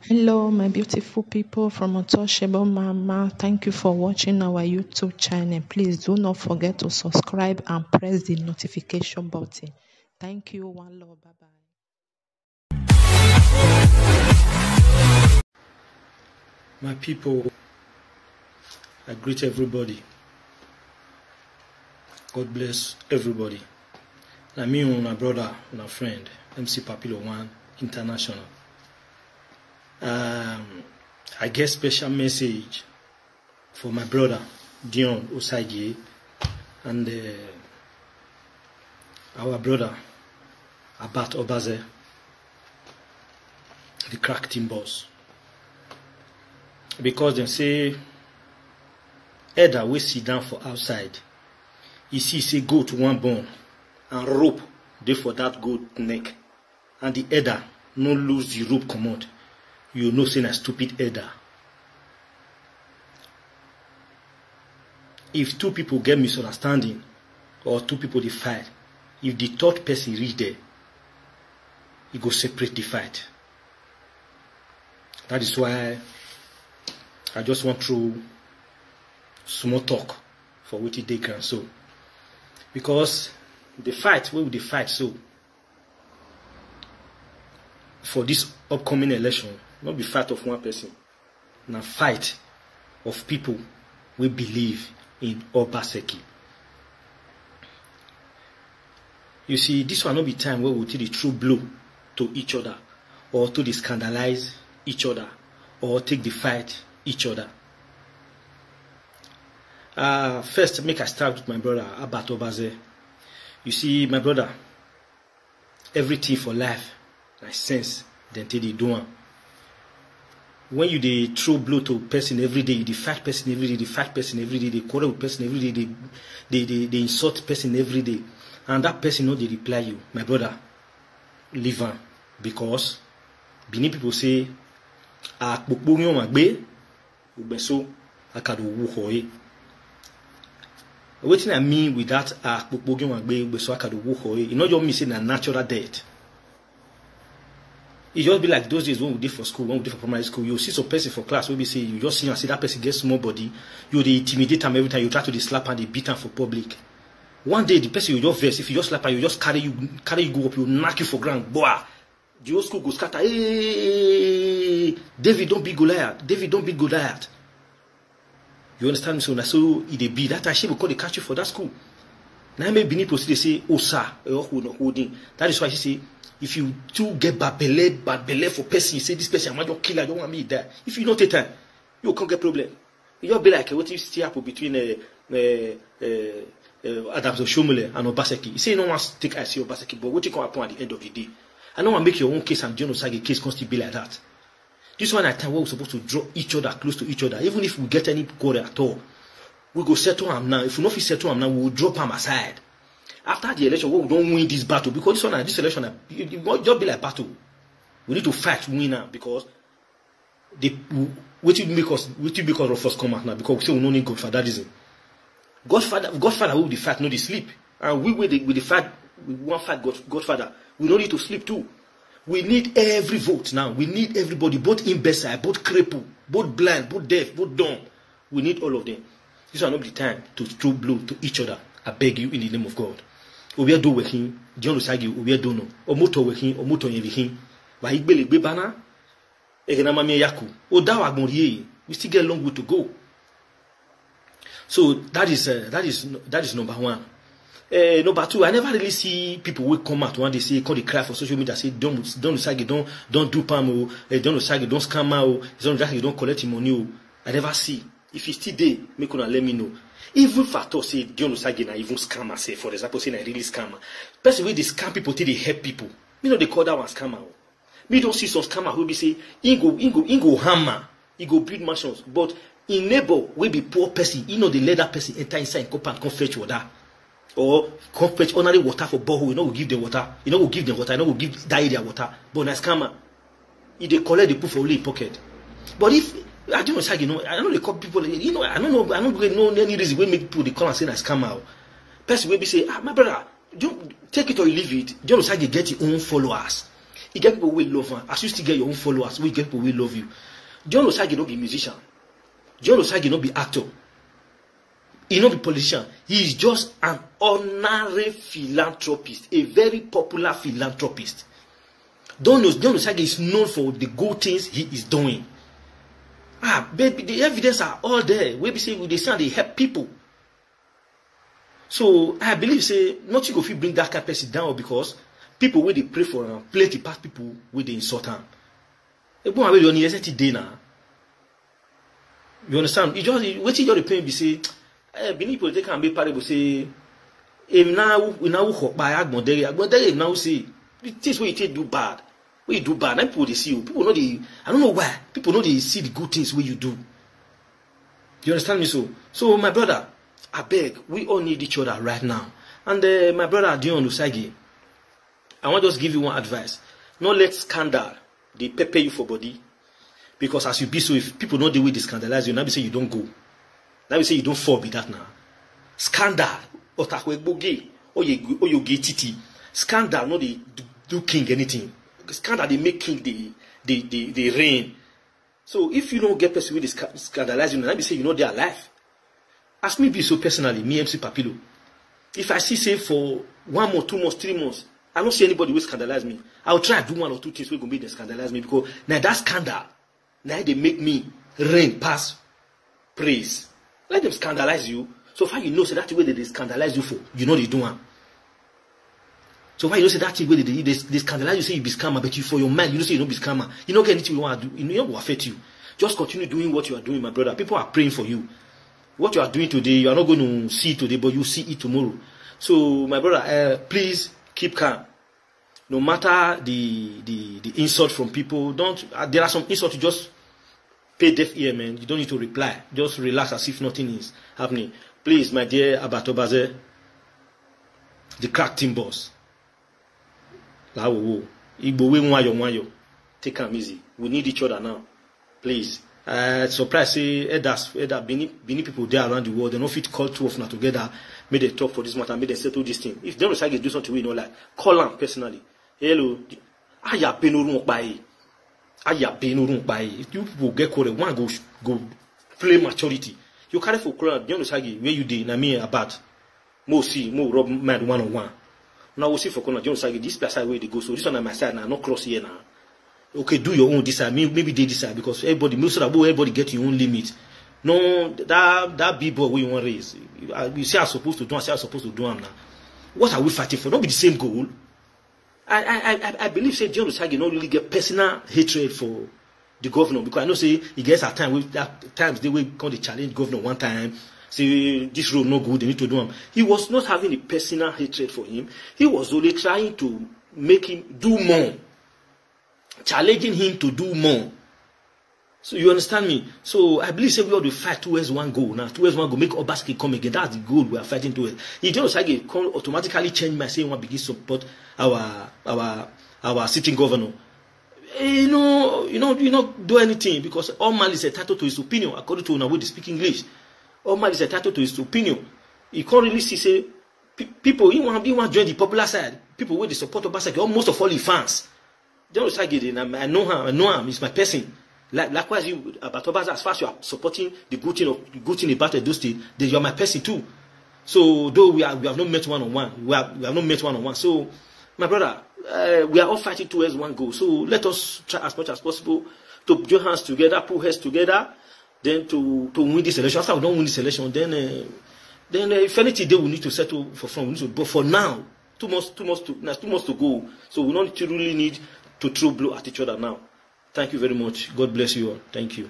Hello, my beautiful people from Untouchable Mama. Thank you for watching our YouTube channel. Please do not forget to subscribe and press the notification button. Thank you. One love. Bye bye. My people, I greet everybody. God bless everybody. Na me, my brother, my friend, MC Papilo One International. I get special message for my brother Dion Osage and our brother Abat Obaze, the crack team boss. Because they say Edda we sit down for outside. You see say goat one bone and rope dey for that goat neck, and the Edda no lose the rope command. You know say na stupid Edda. If two people get misunderstanding or two people dey fight, if the third person reach there, he go separate the fight. That is why I just want to small talk for what they can so. Because the fight, where will they fight so? For this upcoming election, not be fight of one person, na fight of people we believe in Obaseki. You see, this will not be time where we take the true blow to each other, or to scandalize each other, or take the fight each other. First, make I start with my brother Abat Obaze. You see, my brother, everything for life, I sense, then take the do. When you dey throw blow to person every day, you dey fight person every day, they fight person every day, they quarrel with person every day, they insult person every day, and that person no dey reply you, my brother, leave am, because Benin people say, akpokpogyon magbe, ubeso akado wuhoye. Wetin I mean with that akpokpogyon magbe, ubeso akado wuhoye, it not just mean say na natural death. It just be like those days when we did for school, when we did for primary school. You see some person for class, we be say you just see and see that person get small body, you dey intimidate him every time, you try to slap and they beat him for public. One day the person you just vex, if you just slap her, you just carry you go up, you knock you for ground, boah. The whole school go scatter. Hey, David don't be Goliath. David don't be Goliath. You understand me? So that's so it be that time she will call the catch you for that school. Now maybe Benin proceed they say, oh sir, holding. That is why she say, if you two get bad belly for person, you say this person I want your killer, I don't want me to die. If you not take time, you can't get problem. You just be like what if still happen between Adams Oshomole and Obaseki. You say you don't want to take IC Obaseki, but what you can happen at the end of the day? I don't want to make your own case and John Osage case can still be like that. This one at time where we're supposed to draw each other close to each other. Even if we get any quarrel at all, we go settle him now. If we not settle him now, we will drop him aside. After the election, we don't win this battle because this election, it won't just be like battle. We need to fight, win now because what you because of us come out now because we say we don't need Godfatherism. Godfather will the fight, not the sleep, and we with the fight, we want fight Godfather. We don't need to sleep too. We need every vote now. We need everybody, both imbecile, both cripple, both blind, both deaf, both dumb. We need all of them. This is not the time to throw blow to each other. I beg you in the name of God. We do working, John Osage, we do no. Omoto working, omoto yevihin. Wa igbele gbe bana. Egenama mi yaku. O da wa gbonriye. We still get a long way to go. So that is number one. Number two, I never really see people will come out when they say, call the cry for social media, say, don't Osage, don't do palm, don't Osage, don't scam out, don't Osage, don't collect him money. I never see. If it's still there, make una let me know. Even if I thought say John Osage na even scammer, say for example, say na really scammer. Person wey they scam people till they help people. Me know they call that one scammer. Me don't see some scammer who be say, he go hammer, he go build mansions, but in neighbor will be poor person, he know they let that person enter inside and come fetch water. Or come fetch ordinary water for borehole, you know, give them water, you know, give them water, you know, give that area water. But na scammer, if they collect the put for only pocket. But if I don't know, you know, I don't know they call people, you know, I don't know any reason we make people they call and say na scammer. Person will be say, my brother, don't take it or you leave it. John Osage get his own followers. You get people will love her. As you still get your own followers, we get people will love you. John Osagi not be musician. John Osagi not be actor. He not be politician. He is just an honorary philanthropist, a very popular philanthropist. John Osagi is known for the good things he is doing. Baby, the evidence are all there. We be saying they say they help people. So I believe say not you go fit bring that kind of person down because people where they pray for him, plenty past people where they insult him. You understand? You just what you just pain be say, Benin people they can be parable say, now hope by Agbondere now say this way you do bad. When you do bad, now people they see you. People know they I don't know why. People know they see the good things where you do. You understand me so? So my brother, I beg, we all need each other right now. And my brother Dion Osagi, I want to just give you one advice. Not let scandal they pepper you for body. Because as you be so, if people know the way they scandalize you, now we say you don't go. Now we say you don't fall be that now. Scandal, or you get titi. Scandal, no they do king anything. Scandal they make king they reign. So if you don't get person with they scandalize you, now we say you know they are alive. Ask me be so personally, me MC Papilo. If I see say for 1 month, 2 months, 3 months, I don't see anybody will scandalize me. I'll try to do 1 or 2 things we gonna make them scandalize me because now that scandal, now they make me reign past praise. Let them scandalize you. So far you know so that's the way they scandalize you for. You know they do one. So far you know say that's the way they scandalize you, say you be scammer, but you for your mind, you know say you don't be scammer. You don't get anything you want to do, you know it will affect you. Just continue doing what you are doing, my brother. People are praying for you. What you are doing today, you are not going to see it today, but you see it tomorrow. So, my brother, please keep calm. No matter the insult from people, there are some insults you just pay deaf ear, man. You don't need to reply. Just relax as if nothing is happening. Please, my dear Abatobaze, the crack team boss. Take them easy. We need each other now. Please. Surprise say Benin people there around the world, they don't fit call two of them together, make they talk for this matter, make they settle this thing. If they decide to do something we know like, call them personally. Hello, aya benurun by. If you people get called, one go play maturity. You carry for crowd, you know where you did, na me about. Mo rub man 1-on-1. Now we see for corner, John Sagi, this place where they go, so this one on my side now, not cross here now. Okay, do your own decide. Maybe they decide because everybody get your own limit. No, that big boy we want to raise. You say I'm supposed to do, I say I'm supposed to do them now. What are we fighting for? Don't be the same goal. I believe say John Osagi not really get personal hatred for the governor because I know say he gets at times they will come to challenge governor one time. Say this road no good, they need to do him. He was not having a personal hatred for him. He was only trying to make him do more. Challenging him to do more. So you understand me? So I believe say we ought to fight towards one goal now. Towards one goal, make Obaski come again. That's the goal we are fighting towards. He just like automatically change my saying one begin support our sitting governor. You know, do anything because all man is entitled to his opinion according to one way they speak English. All man is entitled to his opinion. He can't really see say people he want to join the popular side. People with the support of Obaski, almost of all his fans. John Osagi, I know him, he's my person. Likewise, you about Obaza, as far as you are supporting the good thing about Edo State, then you are my person too. So though we have not met one-on-one, we have not met one-on-one. So my brother, we are all fighting towards one goal. So let us try as much as possible to join hands together, put heads together, then to win this election. After we don't win this election, then if anything, they will need to settle for front. But for now, 2 months to go. So we don't really need to throw blow at each other now. Thank you very much. God bless you all. Thank you.